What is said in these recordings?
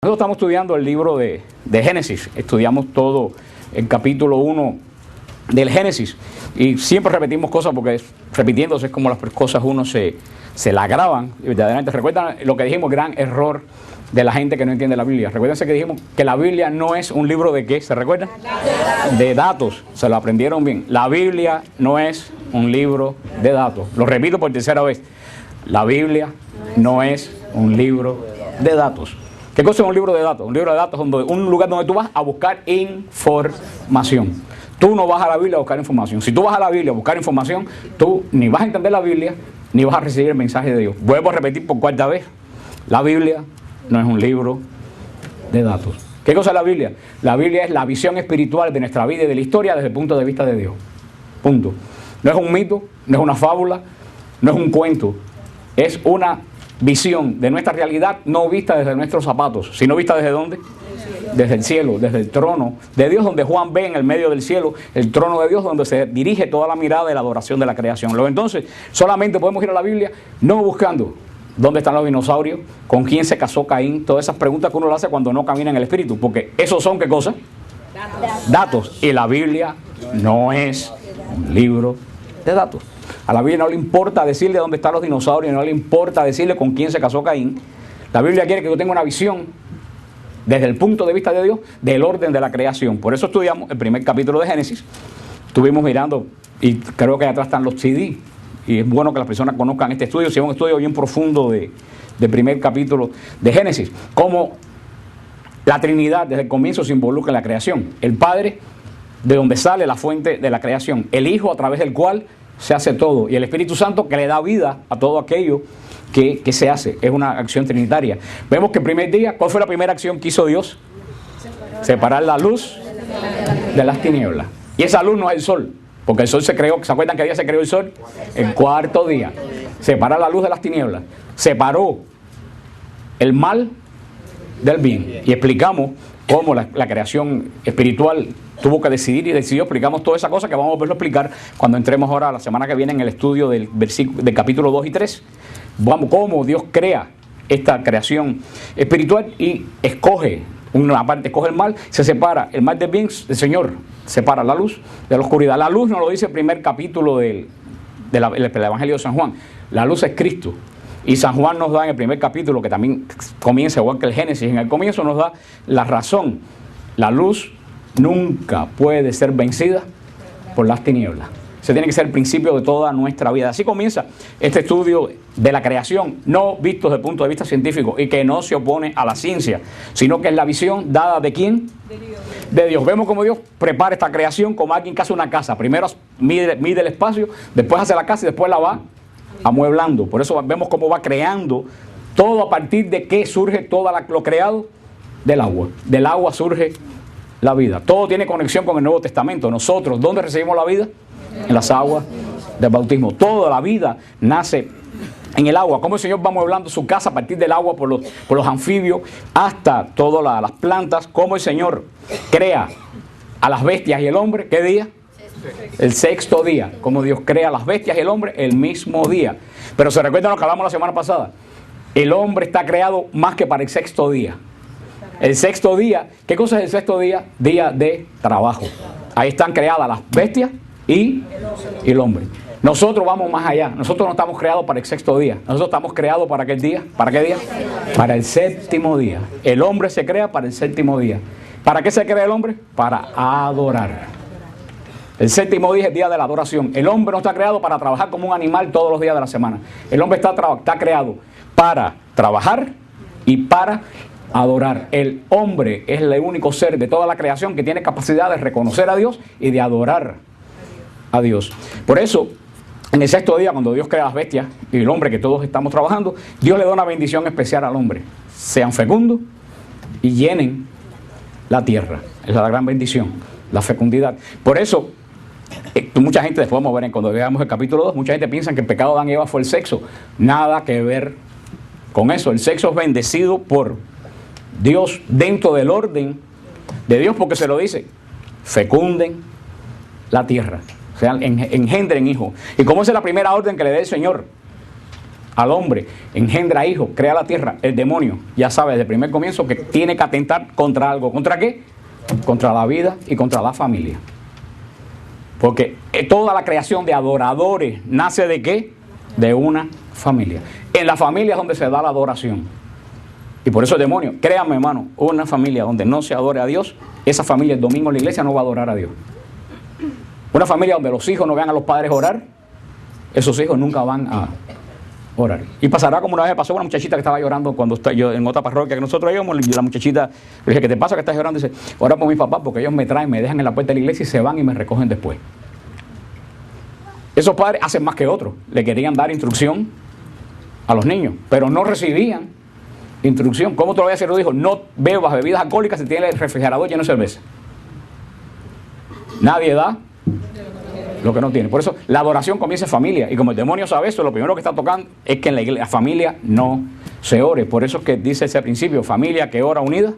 Nosotros estamos estudiando el libro de Génesis, estudiamos todo el capítulo 1 del Génesis y siempre repetimos cosas porque repitiéndose es como las cosas uno se la graban y verdaderamente recuerdan lo que dijimos, gran error de la gente que no entiende la Biblia. Recuérdense que dijimos que la Biblia no es un libro de ¿qué? ¿Se recuerdan? De datos, se lo aprendieron bien. La Biblia no es un libro de datos. Lo repito por tercera vez, la Biblia no es un libro de datos. ¿Qué cosa es un libro de datos? Un libro de datos es un lugar donde tú vas a buscar información. Tú no vas a la Biblia a buscar información. Si tú vas a la Biblia a buscar información, tú ni vas a entender la Biblia, ni vas a recibir el mensaje de Dios. Vuelvo a repetir por cuarta vez. La Biblia no es un libro de datos. ¿Qué cosa es la Biblia? La Biblia es la visión espiritual de nuestra vida y de la historia desde el punto de vista de Dios. Punto. No es un mito, no es una fábula, no es un cuento. Es una visión de nuestra realidad no vista desde nuestros zapatos, sino vista desde ¿dónde? Desde el cielo, desde el trono de Dios, donde Juan ve en el medio del cielo el trono de Dios, donde se dirige toda la mirada de la adoración de la creación. Luego entonces solamente podemos ir a la Biblia no buscando dónde están los dinosaurios, con quién se casó Caín, todas esas preguntas que uno le hace cuando no camina en el Espíritu, porque esos son ¿qué cosa? Datos. Y la Biblia no es un libro de datos. A la Biblia no le importa decirle dónde están los dinosaurios, no le importa decirle con quién se casó Caín. La Biblia quiere que yo tenga una visión desde el punto de vista de Dios del orden de la creación. Por eso estudiamos el primer capítulo de Génesis. Estuvimos mirando, y creo que atrás están los CD, y es bueno que las personas conozcan este estudio, si es un estudio bien profundo del primer capítulo de Génesis. Cómo la Trinidad desde el comienzo se involucra en la creación. El Padre, de donde sale la fuente de la creación. El Hijo, a través del cual se hace todo, y el Espíritu Santo que le da vida a todo aquello que se hace. Es una acción trinitaria. Vemos que el primer día, ¿cuál fue la primera acción que hizo Dios? Separar la luz de las tinieblas. Y esa luz no es el sol, porque el sol se creó. ¿Se acuerdan qué día se creó el sol? El cuarto día. Separar la luz de las tinieblas. Separó el mal del bien. Y explicamos cómo la creación espiritual tuvo que decidir y decidió. Explicamos toda esa cosa que vamos a verlo explicar cuando entremos ahora la semana que viene en el estudio del capítulo 2 y 3. Vamos, cómo Dios crea esta creación espiritual y escoge una parte, escoge el mal, se separa el mal del bien. El Señor separa la luz de la oscuridad. La luz nos lo dice el primer capítulo del Evangelio de San Juan. La luz es Cristo. Y San Juan nos da en el primer capítulo, que también comienza igual que el Génesis, en el comienzo nos da la razón. La luz nunca puede ser vencida por las tinieblas. Ese tiene que ser el principio de toda nuestra vida. Así comienza este estudio de la creación, no visto desde el punto de vista científico y que no se opone a la ciencia, sino que es la visión dada ¿de quién? De Dios. De Dios. Vemos cómo Dios prepara esta creación como alguien que hace una casa. Primero mide el espacio, después hace la casa y después la va amueblando. Por eso vemos cómo va creando todo a partir de qué surge todo lo creado del agua. Del agua surge la vida. Todo tiene conexión con el Nuevo Testamento. Nosotros, ¿dónde recibimos la vida? En las aguas del bautismo. Toda la vida nace en el agua. Cómo el Señor va amueblando su casa a partir del agua por los anfibios hasta todas las plantas. Cómo el Señor crea a las bestias y el hombre. ¿Qué día? El sexto día. Cómo Dios crea a las bestias y el hombre el mismo día. Pero se recuerdan lo que hablamos la semana pasada. El hombre está creado más que para el sexto día. El sexto día, ¿qué cosa es el sexto día? Día de trabajo. Ahí están creadas las bestias y el hombre. Nosotros vamos más allá. Nosotros no estamos creados para el sexto día. Nosotros estamos creados para qué día. ¿Para qué día? Para el séptimo día. El hombre se crea para el séptimo día. ¿Para qué se crea el hombre? Para adorar. El séptimo día es el día de la adoración. El hombre no está creado para trabajar como un animal todos los días de la semana. El hombre está creado para trabajar y para adorar. El hombre es el único ser de toda la creación que tiene capacidad de reconocer a Dios y de adorar a Dios. Por eso, en el sexto día, cuando Dios crea las bestias y el hombre que todos estamos trabajando, Dios le da una bendición especial al hombre. Sean fecundos y llenen la tierra. Esa es la gran bendición, la fecundidad. Por eso, mucha gente, después vamos a ver cuando veamos el capítulo 2, mucha gente piensa que el pecado de Adán y Eva fue el sexo. Nada que ver con eso. El sexo es bendecido por Dios dentro del orden de Dios, porque se lo dice: fecunden la tierra, o sea, engendren hijos. ¿Y cómo es la primera orden que le da el Señor al hombre, engendra hijos, crea la tierra, el demonio ya sabe desde el primer comienzo que tiene que atentar contra algo. ¿Contra qué? Contra la vida y contra la familia. Porque toda la creación de adoradores nace ¿de qué? De una familia. En la familia es donde se da la adoración. Y por eso el demonio, créanme hermano, una familia donde no se adore a Dios, esa familia el domingo en la iglesia no va a adorar a Dios. Una familia donde los hijos no vean a los padres orar, esos hijos nunca van a orar. Y pasará como una vez pasó una muchachita que estaba llorando cuando yo en otra parroquia que nosotros íbamos, y la muchachita le dije, ¿qué te pasa que estás llorando? Y dice, ora por mi papá porque ellos me traen, me dejan en la puerta de la iglesia y se van y me recogen después. Esos padres hacen más que otros, le querían dar instrucción a los niños, pero no recibían instrucción. ¿Cómo te lo voy a decir? Lo dijo, no bebas bebidas alcohólicas si tienes el refrigerador lleno de cerveza. Nadie da lo que no tiene. Por eso la adoración comienza en familia. Y como el demonio sabe eso, lo primero que está tocando es que en la familia no se ore. Por eso es que dice ese principio, familia que ora unida,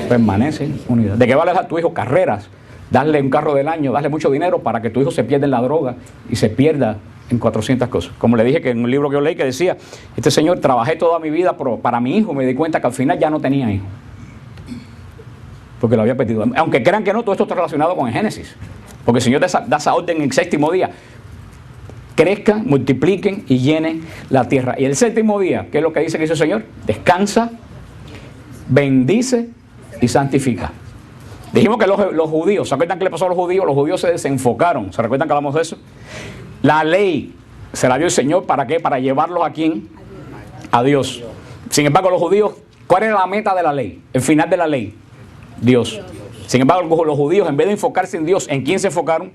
permanece unida. ¿De qué vale dar a tu hijo carreras? Darle un carro del año, darle mucho dinero para que tu hijo se pierda en la droga y se pierda en 400 cosas. Como le dije que en un libro que yo leí que decía, este señor, trabajé toda mi vida para mi hijo, me di cuenta que al final ya no tenía hijo. Porque lo había perdido. Aunque crean que no, todo esto está relacionado con el Génesis. Porque el Señor da esa orden en el séptimo día. Crezcan, multipliquen y llenen la tierra. Y el séptimo día, ¿qué es lo que dice que hizo el Señor? Descansa, bendice y santifica. Dijimos que los judíos, ¿se acuerdan qué le pasó a los judíos? Los judíos se desenfocaron. ¿Se recuerdan que hablamos de eso? La ley se la dio el Señor, ¿para qué? Para llevarlos a ¿quién? A Dios. Sin embargo, los judíos, ¿cuál era la meta de la ley? El final de la ley, Dios. Sin embargo, los judíos, en vez de enfocarse en Dios, ¿en quién se enfocaron?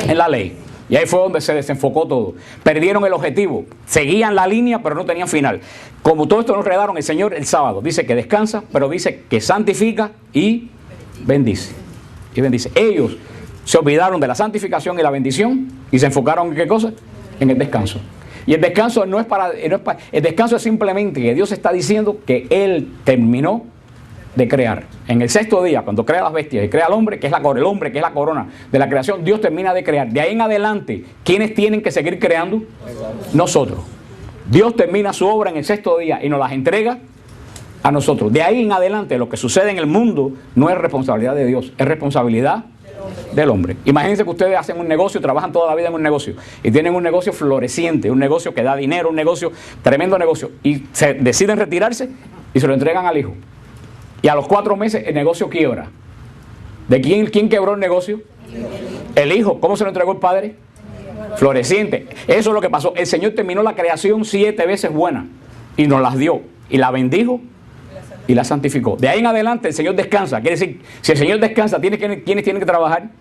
En la ley. Y ahí fue donde se desenfocó todo. Perdieron el objetivo. Seguían la línea, pero no tenían final. Como todo esto nos enredaron, el Señor el sábado dice que descansa, pero dice que santifica y bendice. Y bendice. Ellos se olvidaron de la santificación y la bendición y se enfocaron en ¿qué cosa? En el descanso. Y el descanso no es para el descanso es simplemente que Dios está diciendo que Él terminó de crear. En el sexto día, cuando crea las bestias y crea al hombre, que es el hombre, que es la corona de la creación, Dios termina de crear. De ahí en adelante, ¿quiénes tienen que seguir creando? Nosotros. Dios termina su obra en el sexto día y nos las entrega a nosotros. De ahí en adelante, lo que sucede en el mundo no es responsabilidad de Dios, es responsabilidad del hombre. Imagínense que ustedes hacen un negocio, trabajan toda la vida en un negocio y tienen un negocio floreciente, un negocio que da dinero, un negocio, tremendo negocio, y se deciden retirarse y se lo entregan al hijo. Y a los 4 meses el negocio quiebra. ¿De quién quebró el negocio? El hijo. ¿Cómo se lo entregó el padre? Floreciente. Eso es lo que pasó. El Señor terminó la creación 7 veces buena y nos las dio. Y la bendijo y la santificó. De ahí en adelante el Señor descansa. Quiere decir, si el Señor descansa, ¿quiénes tienen que trabajar?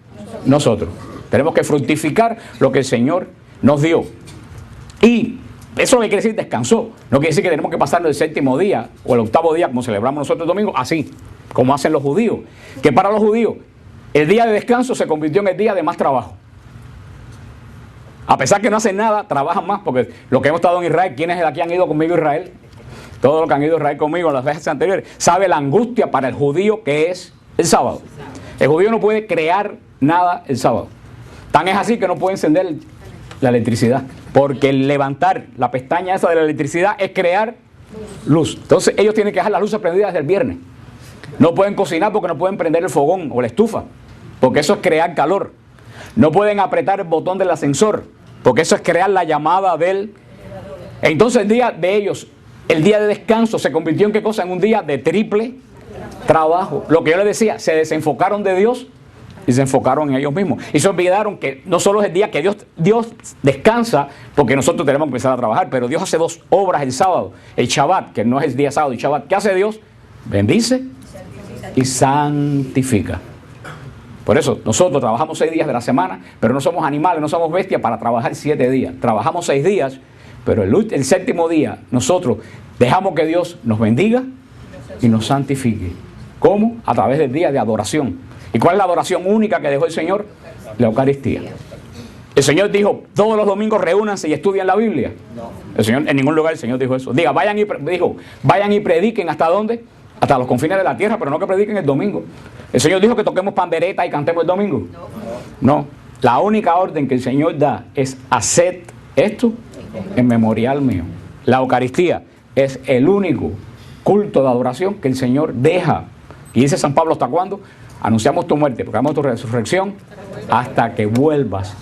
Nosotros. Tenemos que fructificar lo que el Señor nos dio. Y eso lo que quiere decir descansó. No quiere decir que tenemos que pasarlo el séptimo día o el octavo día, como celebramos nosotros el domingo, así, como hacen los judíos. Que para los judíos, el día de descanso se convirtió en el día de más trabajo. A pesar que no hacen nada, trabajan más, porque los que hemos estado en Israel, ¿quiénes de aquí han ido conmigo a Israel? Todos los que han ido a Israel conmigo en las veces anteriores, sabe la angustia para el judío que es el sábado. El judío no puede crear nada el sábado. Tan es así que no puede encender la electricidad, porque el levantar la pestaña esa de la electricidad es crear luz. Entonces ellos tienen que dejar las luces prendidas desde el viernes. No pueden cocinar porque no pueden prender el fogón o la estufa, porque eso es crear calor. No pueden apretar el botón del ascensor, porque eso es crear la llamada del... Entonces el día de ellos, el día de descanso, se convirtió en ¿qué cosa? En un día de triple trabajo. Lo que yo les decía, se desenfocaron de Dios y se enfocaron en ellos mismos. Y se olvidaron que no solo es el día que Dios descansa, porque nosotros tenemos que empezar a trabajar, pero Dios hace 2 obras el sábado. El Shabbat, que no es el día sábado, el Shabbat. ¿Qué hace Dios? Bendice y santifica. Por eso nosotros trabajamos 6 días de la semana, pero no somos animales, no somos bestias para trabajar 7 días. Trabajamos 6 días, pero el séptimo día nosotros dejamos que Dios nos bendiga y nos santifique. ¿Cómo? A través del día de adoración. ¿Y cuál es la adoración única que dejó el Señor? La Eucaristía. El Señor dijo, todos los domingos reúnanse y estudian la Biblia. No. El Señor, en ningún lugar el Señor dijo eso. Diga, vayan y prediquen ¿hasta dónde? Hasta los confines de la tierra, pero no que prediquen el domingo. El Señor dijo que toquemos pandereta y cantemos el domingo. No. La única orden que el Señor da es haced esto en memorial mío. La Eucaristía es el único culto de adoración que el Señor deja. Y dice San Pablo, ¿hasta cuándo? Anunciamos tu muerte, proclamamos tu resurrección hasta que vuelvas.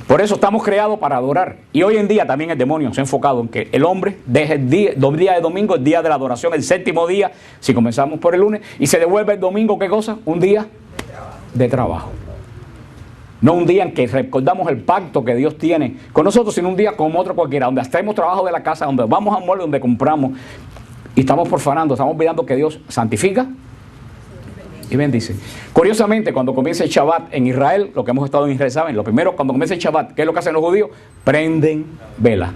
Por eso estamos creados para adorar. Y hoy en día también el demonio se ha enfocado en que el hombre deje el día de domingo, el día de la adoración, el séptimo día, si comenzamos por el lunes, y se devuelve el domingo, ¿qué cosa? Un día de trabajo. No un día en que recordamos el pacto que Dios tiene con nosotros, sino un día como otro cualquiera, donde hacemos trabajo de la casa, donde vamos a mueble, donde compramos, y estamos profanando, estamos olvidando que Dios santifica y bendice. Curiosamente, cuando comienza el Shabbat en Israel, lo que hemos estado en Israel, ¿saben? Lo primero, cuando comienza el Shabbat, ¿qué es lo que hacen los judíos? Prenden vela.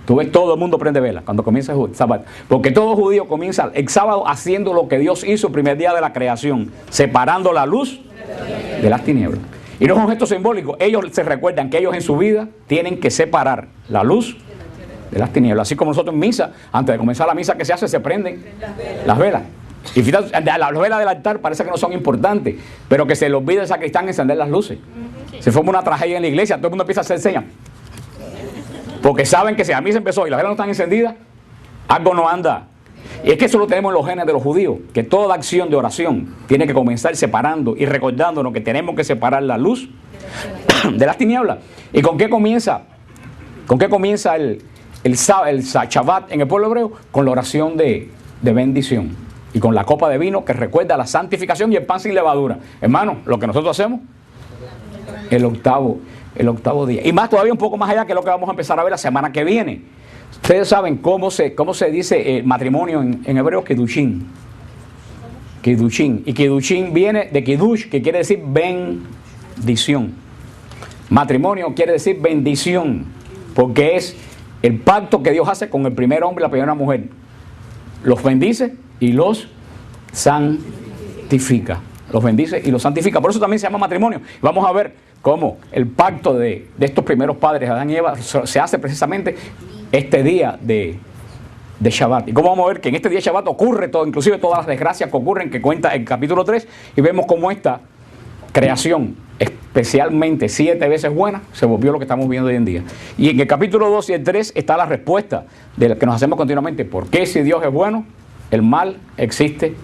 Tú ves, todo el mundo prende vela cuando comienza el Shabbat. Porque todo judío comienza el sábado haciendo lo que Dios hizo el primer día de la creación, separando la luz de las tinieblas. Y no es un gesto simbólico. Ellos se recuerdan que ellos en su vida tienen que separar la luz de las tinieblas. Así como nosotros en misa, antes de comenzar la misa que se hace, se prenden las velas. Y fíjate, las velas del altar parece que no son importantes, pero que se le olvida al sacristán encender las luces. Se forma una tragedia en la iglesia, todo el mundo empieza a hacer señas. Porque saben que si la misa empezó y las velas no están encendidas, algo no anda. Y es que eso lo tenemos en los genes de los judíos, que toda acción de oración tiene que comenzar separando y recordándonos que tenemos que separar la luz de las tinieblas. ¿Y con qué comienza? ¿Con qué comienza el Shabbat en el pueblo hebreo? Con la oración de bendición. Y con la copa de vino que recuerda la santificación y el pan sin levadura. Hermano, lo que nosotros hacemos el octavo día. Y más todavía un poco más allá, que es lo que vamos a empezar a ver la semana que viene. Ustedes saben cómo se dice matrimonio en hebreo, Kidushin. Kidushin. Y Kidushin viene de Kidush, que quiere decir bendición. Matrimonio quiere decir bendición, porque es el pacto que Dios hace con el primer hombre y la primera mujer. Los bendice y los santifica. Los bendice y los santifica. Por eso también se llama matrimonio. Vamos a ver cómo el pacto de estos primeros padres, Adán y Eva, se hace precisamente este día de Shabbat. Y cómo vamos a ver que en este día de Shabbat ocurre todo, inclusive todas las desgracias que ocurren, que cuenta el capítulo 3, y vemos cómo esta creación, especialmente 7 veces buena, se volvió lo que estamos viendo hoy en día. Y en el capítulo 2 y el 3 está la respuesta de la que nos hacemos continuamente. ¿Por qué, si Dios es bueno, el mal existe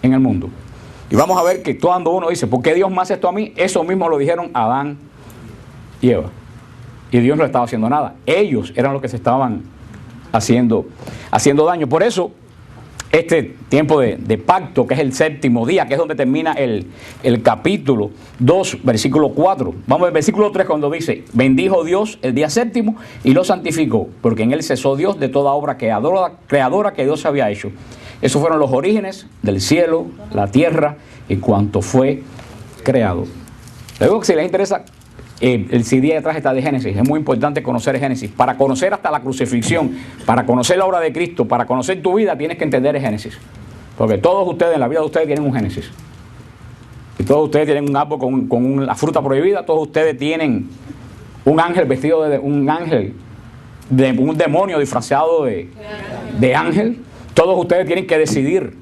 en el mundo? Y vamos a ver que cuando uno dice, ¿por qué Dios me hace esto a mí? Eso mismo lo dijeron Adán y Eva. Y Dios no estaba haciendo nada. Ellos eran los que se estaban haciendo daño. Por eso, este tiempo de pacto, que es el séptimo día, que es donde termina el capítulo 2, versículo 4. Vamos al versículo 3 cuando dice, bendijo Dios el día séptimo y lo santificó, porque en él cesó Dios de toda obra creadora que Dios había hecho. Esos fueron los orígenes del cielo, la tierra y cuanto fue creado. Luego, si les interesa, el CD detrás está de Génesis. Es muy importante conocer el Génesis. Para conocer hasta la crucifixión, para conocer la obra de Cristo, para conocer tu vida, tienes que entender el Génesis. Porque todos ustedes, en la vida de ustedes, tienen un Génesis. Y todos ustedes tienen un árbol con la fruta prohibida. Todos ustedes tienen un ángel vestido de un ángel, de un demonio disfrazado de ángel. Todos ustedes tienen que decidir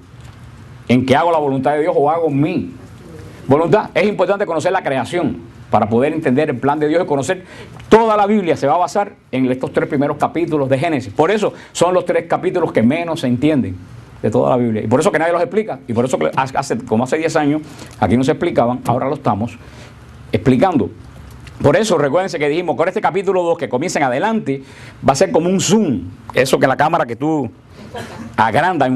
en qué hago la voluntad de Dios o hago mi voluntad. Es importante conocer la creación para poder entender el plan de Dios y conocer toda la Biblia. Se va a basar en estos 3 primeros capítulos de Génesis. Por eso son los 3 capítulos que menos se entienden de toda la Biblia. Y por eso que nadie los explica. Y por eso que hace 10 años aquí no se explicaban, ahora lo estamos explicando. Por eso recuérdense que dijimos, con este capítulo 2 que comienza en adelante, va a ser como un zoom. Eso que la cámara que tú agranda.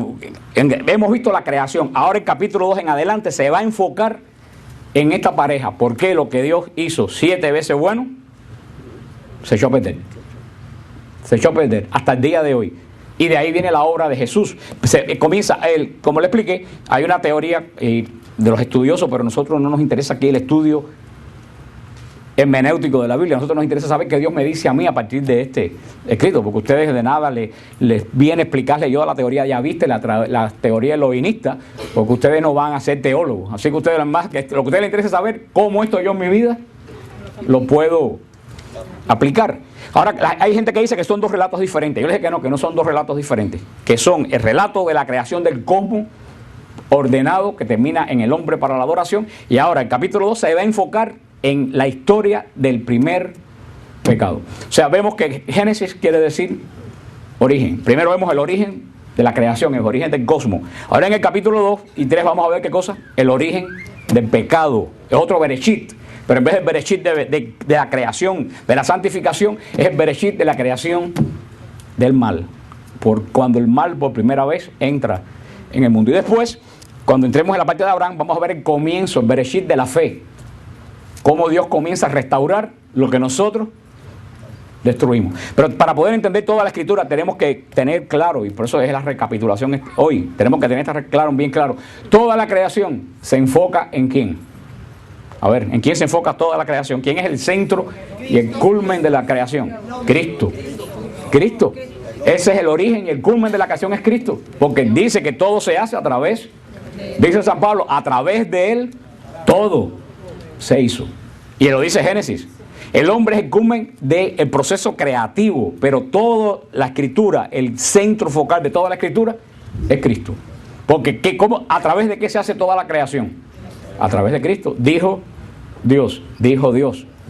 Hemos visto la creación. Ahora el capítulo 2 en adelante se va a enfocar en esta pareja. Porque lo que Dios hizo 7 veces bueno, se echó a perder. Se echó a perder hasta el día de hoy. Y de ahí viene la obra de Jesús. Comienza, como le expliqué, hay una teoría de los estudiosos, pero a nosotros no nos interesa aquí el estudio hermenéutico de la Biblia. A nosotros nos interesa saber qué Dios me dice a mí a partir de este escrito, porque ustedes de nada les viene a explicarle yo la teoría ya viste, la teoría elohinista, porque ustedes no van a ser teólogos. Así que ustedes más que lo que a ustedes les interesa es saber cómo esto yo en mi vida lo puedo aplicar. Ahora, hay gente que dice que son 2 relatos diferentes. Yo les dije que no son 2 relatos diferentes, que son el relato de la creación del cosmos ordenado que termina en el hombre para la adoración, y ahora el capítulo 2 se va a enfocar en la historia del primer pecado. O sea, vemos que Génesis quiere decir origen. Primero vemos el origen de la creación, el origen del cosmos. Ahora en el capítulo 2 y 3 vamos a ver qué cosa, el origen del pecado. Es otro Bereshit, pero en vez del Bereshit de la creación, de la santificación, es el Bereshit de la creación del mal. Por cuando el mal por primera vez entra en el mundo. Y después, cuando entremos en la parte de Abraham, vamos a ver el comienzo, el Bereshit de la fe. Cómo Dios comienza a restaurar lo que nosotros destruimos. Pero para poder entender toda la escritura tenemos que tener claro, y por eso es la recapitulación hoy, tenemos que tener bien claro, toda la creación se enfoca en quién. A ver, ¿en quién se enfoca toda la creación? ¿Quién es el centro y el culmen de la creación? Cristo. Cristo. Ese es el origen y el culmen de la creación, es Cristo. Porque dice que todo se hace a través, dice San Pablo, a través de Él todo se hizo. Y lo dice Génesis. El hombre es el culmen del proceso creativo, pero toda la escritura, el centro focal de toda la escritura es Cristo. Porque ¿a través de qué se hace toda la creación? A través de Cristo. Dijo Dios.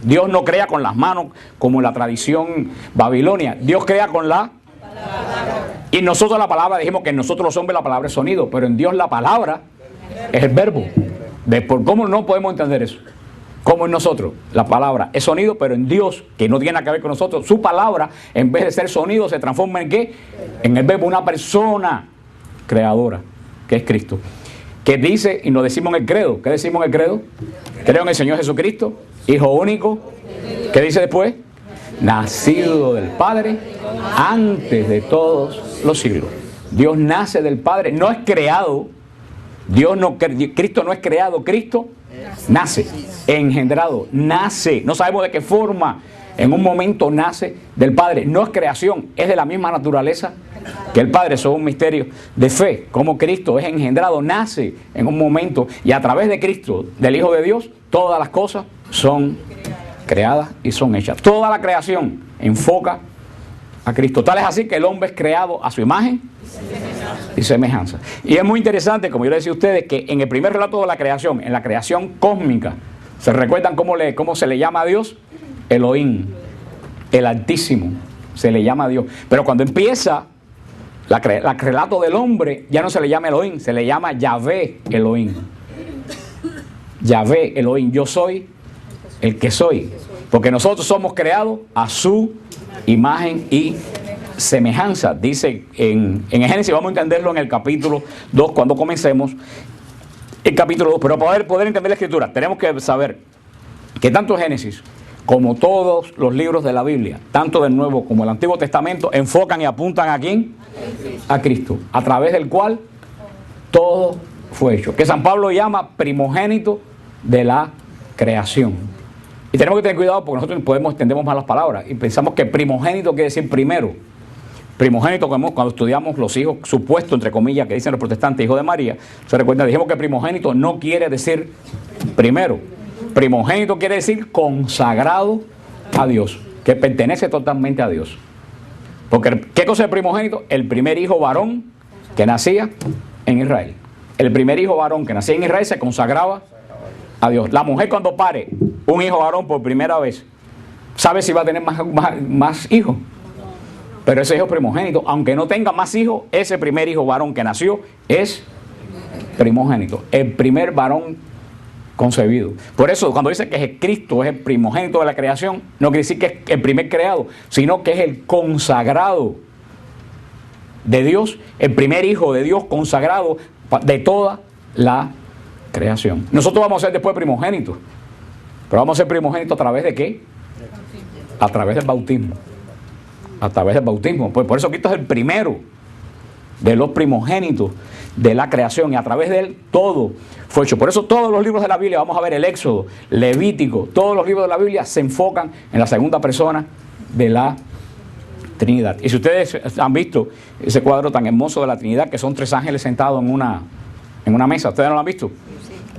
Dios no crea con las manos como en la tradición babilonia. Dios crea con la palabra. Y nosotros la palabra, dijimos que en nosotros los hombres la palabra es sonido, pero en Dios la palabra es el verbo. ¿Cómo no podemos entender eso? Como en nosotros, la palabra es sonido, pero en Dios, que no tiene nada que ver con nosotros, su palabra, en vez de ser sonido, se transforma en ¿qué? En el verbo, una persona creadora, que es Cristo. Que dice, y nos decimos en el credo, ¿qué decimos en el credo? Creo en el Señor Jesucristo, Hijo único. ¿Qué dice después? Nacido del Padre antes de todos los siglos. Dios nace del Padre, no es creado. Cristo no es creado, Cristo nace, engendrado, nace, no sabemos de qué forma, en un momento nace del Padre, no es creación, es de la misma naturaleza que el Padre. Eso es un misterio de fe, como Cristo es engendrado, nace en un momento, y a través de Cristo, del Hijo de Dios, todas las cosas son creadas y son hechas. Toda la creación enfoca a Cristo. Tal es así que el hombre es creado a su imagen y semejanza. Y es muy interesante, como yo le decía a ustedes, que en el primer relato de la creación, en la creación cósmica, ¿se recuerdan cómo se le llama a Dios? Elohim, el Altísimo, se le llama a Dios. Pero cuando empieza el relato del hombre, ya no se le llama Elohim, se le llama Yahvé Elohim. Yahvé Elohim, yo soy el que soy. Porque nosotros somos creados a su imagen y semejanza. Dice en Génesis, vamos a entenderlo en el capítulo 2 cuando comencemos el capítulo 2, pero para poder entender la escritura tenemos que saber que tanto Génesis como todos los libros de la Biblia, tanto del Nuevo como el Antiguo Testamento, enfocan y apuntan ¿a quién? A Cristo, a través del cual todo fue hecho, que San Pablo llama primogénito de la creación. Y tenemos que tener cuidado porque nosotros entendemos mal las palabras y pensamos que primogénito quiere decir primero. Primogénito, cuando estudiamos los hijos supuestos, entre comillas, que dicen los protestantes, hijo de María, se recuerda, dijimos que primogénito no quiere decir primero. Primogénito quiere decir consagrado a Dios, que pertenece totalmente a Dios. Porque, ¿qué cosa es primogénito? El primer hijo varón que nacía en Israel. El primer hijo varón que nacía en Israel se consagraba a Dios. La mujer cuando pare un hijo varón por primera vez, ¿sabe si va a tener más hijos? Pero ese hijo primogénito, aunque no tenga más hijos, ese primer hijo varón que nació es primogénito, el primer varón concebido. Por eso cuando dice que Cristo es el primogénito de la creación, no quiere decir que es el primer creado, sino que es el consagrado de Dios, el primer hijo de Dios consagrado de toda la creación. Nosotros vamos a ser después primogénitos, pero vamos a ser primogénitos a través de ¿qué? A través del bautismo. A través del bautismo. Pues por eso Cristo es el primero de los primogénitos de la creación y a través de él todo fue hecho. Por eso todos los libros de la Biblia, vamos a ver el Éxodo, Levítico, todos los libros de la Biblia se enfocan en la segunda persona de la Trinidad. Y si ustedes han visto ese cuadro tan hermoso de la Trinidad, que son 3 ángeles sentados en una mesa, ¿ustedes no lo han visto?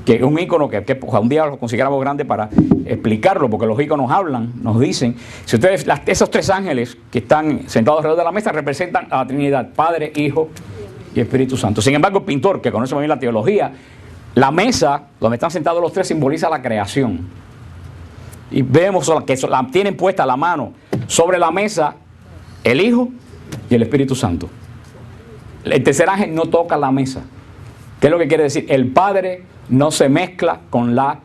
Que es un ícono que un día lo consiguiéramos grande para explicarlo, porque los íconos hablan, nos dicen. Si ustedes, esos 3 ángeles que están sentados alrededor de la mesa representan a la Trinidad, Padre, Hijo y Espíritu Santo. Sin embargo, el pintor, que conoce muy bien la teología, la mesa donde están sentados los 3 simboliza la creación. y vemos que la tienen puesta la mano sobre la mesa el Hijo y el Espíritu Santo. El tercer ángel no toca la mesa. ¿Qué es lo que quiere decir? El Padre no se mezcla con la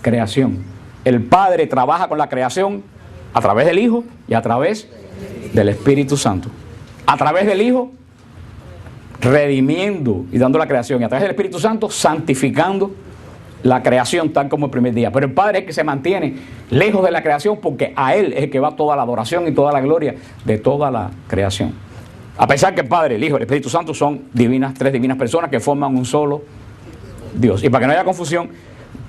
creación. El Padre trabaja con la creación a través del Hijo y a través del Espíritu Santo. A través del Hijo, redimiendo y dando la creación, y a través del Espíritu Santo, santificando la creación tal como el primer día. Pero el Padre es el que se mantiene lejos de la creación, porque a Él es el que va toda la adoración y toda la gloria de toda la creación. A pesar que el Padre, el Hijo y el Espíritu Santo son tres divinas personas que forman un solo Dios. Y para que no haya confusión,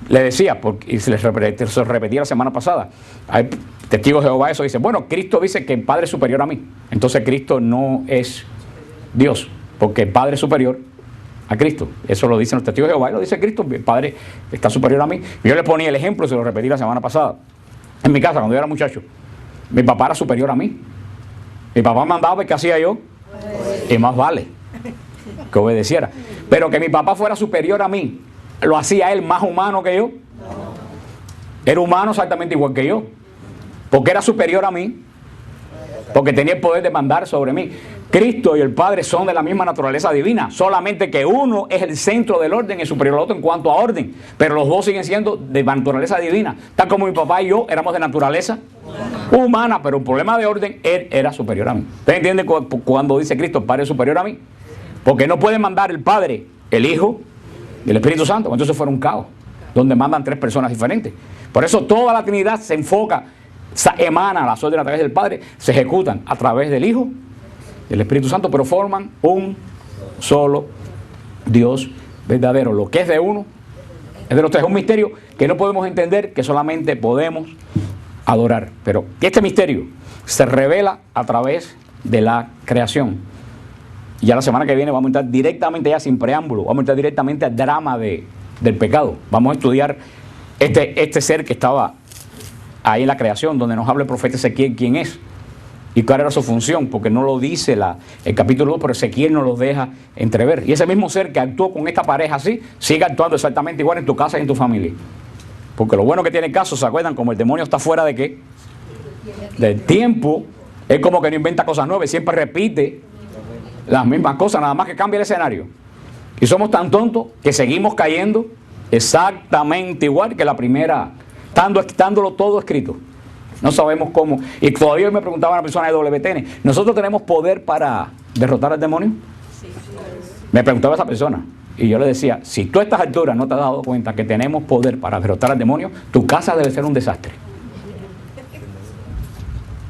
le decía, y se repetía la semana pasada, hay testigos de Jehová, eso dice, bueno, Cristo dice que el Padre es superior a mí. Entonces Cristo no es Dios, porque el Padre es superior a Cristo. Eso lo dicen los testigos de Jehová y lo dice Cristo, el Padre está superior a mí. Yo le ponía el ejemplo, se lo repetí la semana pasada. En mi casa, cuando yo era muchacho, mi papá era superior a mí. Mi papá mandaba y ¿qué hacía yo? Y más vale que obedeciera. Pero que mi papá fuera superior a mí, ¿lo hacía él más humano que yo? Era humano exactamente igual que yo. Porque era superior a mí, porque tenía el poder de mandar sobre mí. Cristo y el Padre son de la misma naturaleza divina, solamente que uno es el centro del orden y superior al otro en cuanto a orden, pero los dos siguen siendo de naturaleza divina, tal como mi papá y yo éramos de naturaleza humana, pero un problema de orden, él era superior a mí. ¿Usted entiende cuando dice Cristo, el Padre es superior a mí? Porque no puede mandar el Padre, el Hijo y el Espíritu Santo, entonces fuera un caos, donde mandan tres personas diferentes. Por eso toda la Trinidad se enfoca, emana las órdenes a través del Padre, se ejecutan a través del Hijo y el Espíritu Santo, pero forman un solo Dios verdadero. Lo que es de uno es de los tres. Es un misterio que no podemos entender, que solamente podemos adorar. Pero este misterio se revela a través de la creación. Y ya la semana que viene vamos a entrar directamente, ya sin preámbulo, vamos a entrar directamente al drama del pecado. Vamos a estudiar este ser que estaba ahí en la creación, donde nos habla el profeta Ezequiel quién es y cuál era su función, porque no lo dice el capítulo 2, pero Ezequiel nos lo deja entrever. Y ese mismo ser que actuó con esta pareja así, sigue actuando exactamente igual en tu casa y en tu familia. Porque lo bueno que tiene el caso, ¿se acuerdan? Como el demonio está fuera de qué? Del tiempo, es como que no inventa cosas nuevas, siempre repite las mismas cosas, nada más que cambia el escenario. Y somos tan tontos que seguimos cayendo exactamente igual que la primera, estándolo todo escrito. No sabemos cómo. Y todavía me preguntaba una persona de WTN, ¿nosotros tenemos poder para derrotar al demonio? Sí. Me preguntaba esa persona. Y yo le decía, si tú a estas alturas no te has dado cuenta que tenemos poder para derrotar al demonio, tu casa debe ser un desastre.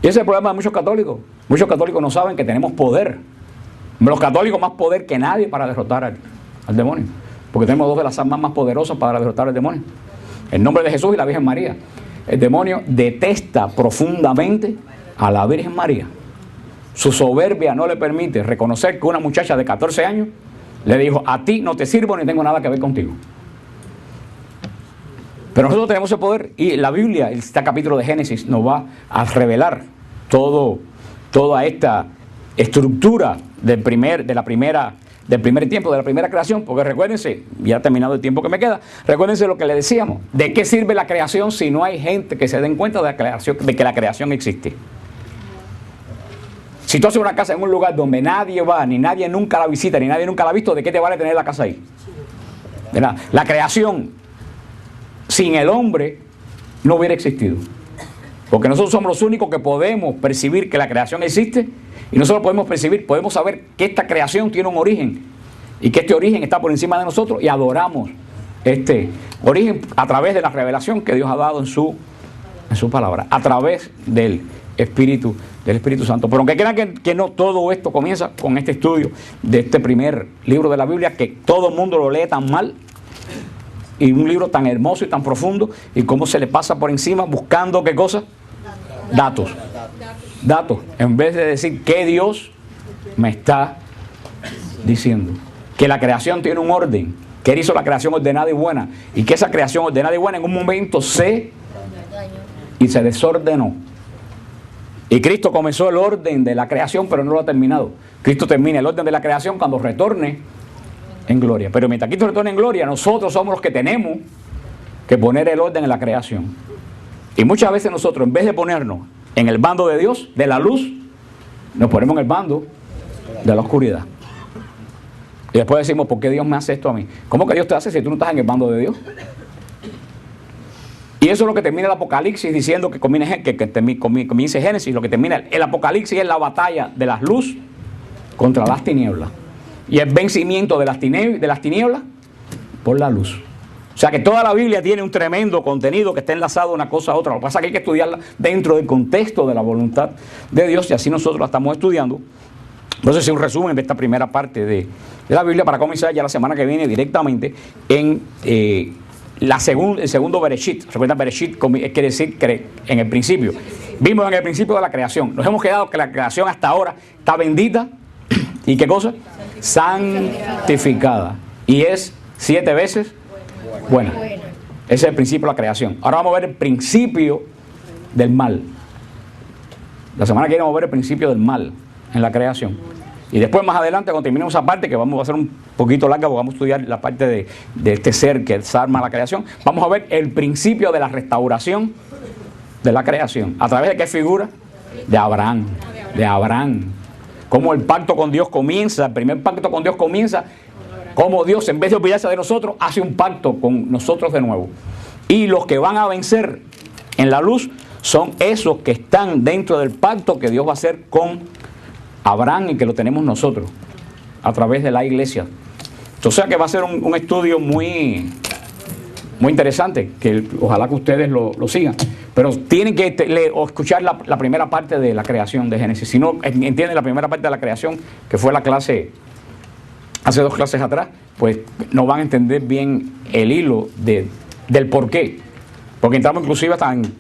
Y ese es el problema de muchos católicos. Muchos católicos no saben que tenemos poder. Los católicos más poder que nadie para derrotar al demonio. Porque tenemos dos de las armas más poderosas para derrotar al demonio. El nombre de Jesús y la Virgen María. El demonio detesta profundamente a la Virgen María. Su soberbia no le permite reconocer que una muchacha de 14 años le dijo, a ti no te sirvo ni tengo nada que ver contigo. Pero nosotros tenemos ese poder y la Biblia, este capítulo de Génesis, nos va a revelar toda esta estructura del primer tiempo, de la primera creación, porque recuérdense, ya ha terminado el tiempo que me queda, recuérdense lo que le decíamos, ¿de qué sirve la creación si no hay gente que se den cuenta de que la creación existe? Si tú haces una casa en un lugar donde nadie va, ni nadie nunca la visita, ni nadie nunca la ha visto, ¿de qué te vale tener la casa ahí? ¿Verdad? La creación sin el hombre no hubiera existido, porque nosotros somos los únicos que podemos percibir que la creación existe. Y nosotros podemos percibir, podemos saber que esta creación tiene un origen y que este origen está por encima de nosotros y adoramos este origen a través de la revelación que Dios ha dado en su palabra, a través del Espíritu Santo. Pero aunque crean que no, todo esto comienza con este estudio de este primer libro de la Biblia, que todo el mundo lo lee tan mal, y un libro tan hermoso y tan profundo, y cómo se le pasa por encima buscando ¿qué cosa? Datos, en vez de decir qué Dios me está diciendo. Que la creación tiene un orden, que Él hizo la creación ordenada y buena, y que esa creación ordenada y buena en un momento se desordenó. Y Cristo comenzó el orden de la creación, pero no lo ha terminado. Cristo termina el orden de la creación cuando retorne en gloria. Pero mientras Cristo retorne en gloria, nosotros somos los que tenemos que poner el orden en la creación. Y muchas veces nosotros, en vez de ponernos en el bando de Dios, de la luz, nos ponemos en el bando de la oscuridad. Y después decimos, ¿por qué Dios me hace esto a mí? ¿Cómo que Dios te hace si tú no estás en el bando de Dios? Y eso es lo que termina el Apocalipsis diciendo que comience Génesis. Lo que termina el Apocalipsis es la batalla de las luces contra las tinieblas. Y el vencimiento de las tinieblas por la luz. O sea que toda la Biblia tiene un tremendo contenido que está enlazado una cosa a otra. Lo que pasa es que hay que estudiarla dentro del contexto de la voluntad de Dios, y así nosotros la estamos estudiando. Entonces es un resumen de esta primera parte de la Biblia para comenzar ya la semana que viene directamente en el segundo Bereshit. Recuerda, Bereshit quiere decir que en el principio. Vimos en el principio de la creación. Nos hemos quedado que la creación hasta ahora está bendita. ¿Y qué cosa? Santificada. Y es 7 veces buena. Ese es el principio de la creación. Ahora vamos a ver el principio del mal. La semana que viene vamos a ver el principio del mal en la creación. Y después más adelante, cuando terminemos esa parte, que vamos a hacer un poquito larga, porque vamos a estudiar la parte de este ser que desarma la creación, vamos a ver el principio de la restauración de la creación. ¿A través de qué figura? De Abraham. De Abraham. Cómo el pacto con Dios comienza, el primer pacto con Dios comienza, cómo Dios, en vez de olvidarse de nosotros, hace un pacto con nosotros de nuevo. Y los que van a vencer en la luz son esos que están dentro del pacto que Dios va a hacer con Abraham y que lo tenemos nosotros a través de la iglesia. Entonces, que va a ser un estudio muy interesante, que ojalá que ustedes lo sigan. Pero tienen que escuchar la primera parte de la creación de Génesis. Si no entienden la primera parte de la creación, que fue la clase hace 2 clases atrás, pues no van a entender bien el hilo del por qué. Porque entramos inclusive hasta un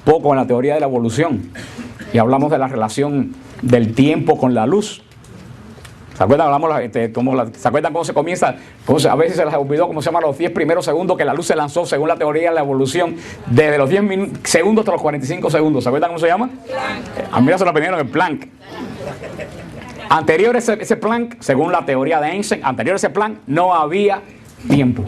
poco en la teoría de la evolución y hablamos de la relación del tiempo con la luz. ¿Se acuerdan? ¿Se acuerdan cómo se comienza? A veces se les olvidó cómo se llama los 10 primeros segundos que la luz se lanzó según la teoría de la evolución, desde los 10 segundos hasta los 45 segundos. ¿Se acuerdan cómo se llama? A mí se lo aprendieron en Planck. Anterior a ese Planck, según la teoría de Einstein, anterior a ese Planck no había tiempo.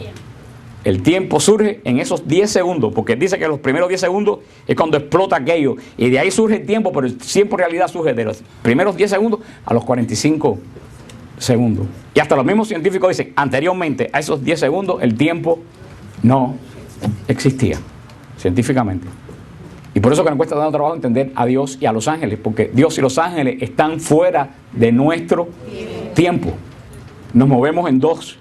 El tiempo surge en esos 10 segundos, porque dice que los primeros 10 segundos es cuando explota aquello, y de ahí surge el tiempo, pero el tiempo en realidad surge de los primeros 10 segundos a los 45 segundos. Y hasta los mismos científicos dicen, anteriormente a esos 10 segundos el tiempo no existía, científicamente. Y por eso que nos cuesta tanto trabajo entender a Dios y a los ángeles, porque Dios y los ángeles están fuera de nuestro tiempo. Nos movemos en 2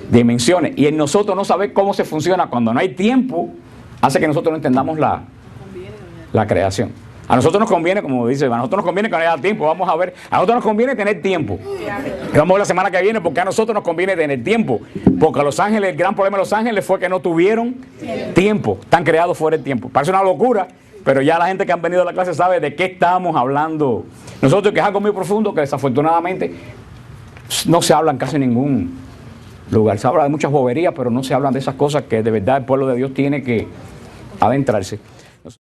dimensiones, y en nosotros no saber cómo se funciona cuando no hay tiempo hace que nosotros no entendamos la creación. A nosotros nos conviene, como dice, a nosotros nos conviene que no haya tiempo. Vamos a ver, a nosotros nos conviene tener tiempo. Y vamos a ver la semana que viene porque a nosotros nos conviene tener tiempo. Porque a los ángeles, el gran problema de los ángeles fue que no tuvieron tiempo. Están creados fuera del tiempo. Parece una locura, pero ya la gente que han venido a la clase sabe de qué estamos hablando. Nosotros, que es algo muy profundo, que desafortunadamente no se habla en casi ningún lugar. Se habla de muchas boberías, pero no se hablan de esas cosas que de verdad el pueblo de Dios tiene que adentrarse.